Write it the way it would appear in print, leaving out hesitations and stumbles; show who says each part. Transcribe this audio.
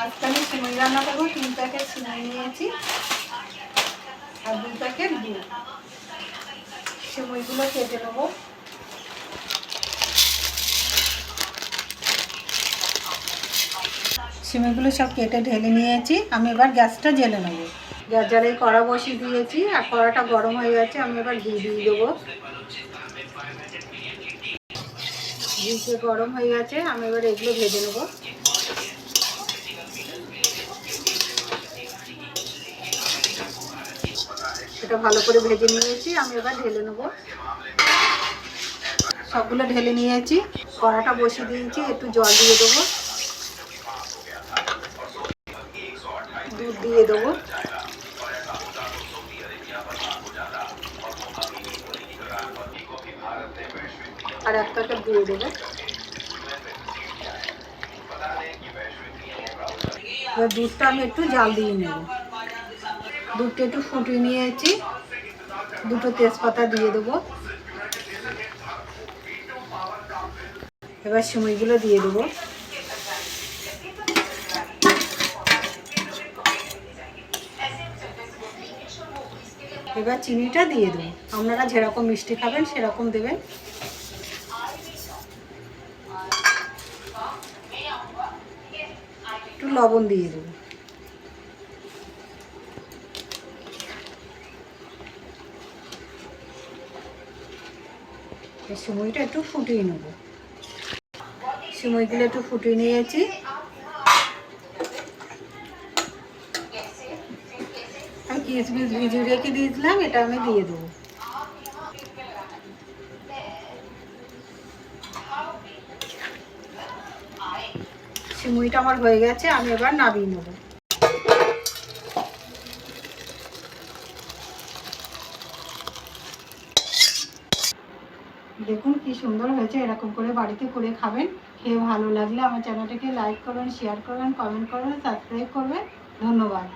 Speaker 1: আজকে আমি সিমই রান্না করবো। 3 প্যাকেট সিমই নিয়েছি আর 2 প্যাকেট দুধ। সিমইগুলো কেটে নেবো। সিমইগুলো সব কেটে ঢেলে নিয়েছি। আমি এবার গ্যাসটা জ্বেলে নেব। গ্যাস জ্বালিয়ে কড়া বসিয়ে দিয়েছি আর কড়াটা গরম হয়ে গেছে। আমি এবার ঘি দিয়ে দেবো। ঘি গরম হয়ে গেছে, আমি এবার এগুলো ভেজে নেবো। এটা ভালো করে ভেজে নিয়েছি, আমি এবার ঢেলে নেব। সবগুলো ঢেলে নিয়েছি। কড়াটা বসিয়ে দিয়েছি, একটু জল দিয়ে দেবো, দুধ দিয়ে দেবো, আর 1 প্যাকেট দিয়ে দেবো। এবার দুধটা আমি একটু জাল দিয়ে নেব। দুধটা একটু ফুটিয়ে নিয়েছি, 2টো তেজপাতা দিয়ে দেবো। এবার সিমইগুলো দিয়ে দেবো। এবার চিনিটা দিয়ে দেবো। আপনারা যেরকম মিষ্টি খাবেন সেরকম দেবেন। একটু লবণ দিয়ে দেবো। এই সিমইটা একটু ফুটিয়ে নেব। সিমইগুলো একটু ফুটিয়ে নিয়েছি। আমি কিশমিশ ভিজিয়ে রেখে দিয়েছিলাম, এটা আমি দিয়ে দেবো। সিমইটা আমার হয়ে গেছে, আমি এবার নামিয়ে নেব। দেখুন কি সুন্দর হয়েছে। এরকম করে বাড়িতে করে খাবেন। খেয়ে ভালো লাগলে আমার চ্যানেলটাকে লাইক করবেন, শেয়ার করবেন, কমেন্ট করবেন, সাবস্ক্রাইব করবেন। ধন্যবাদ।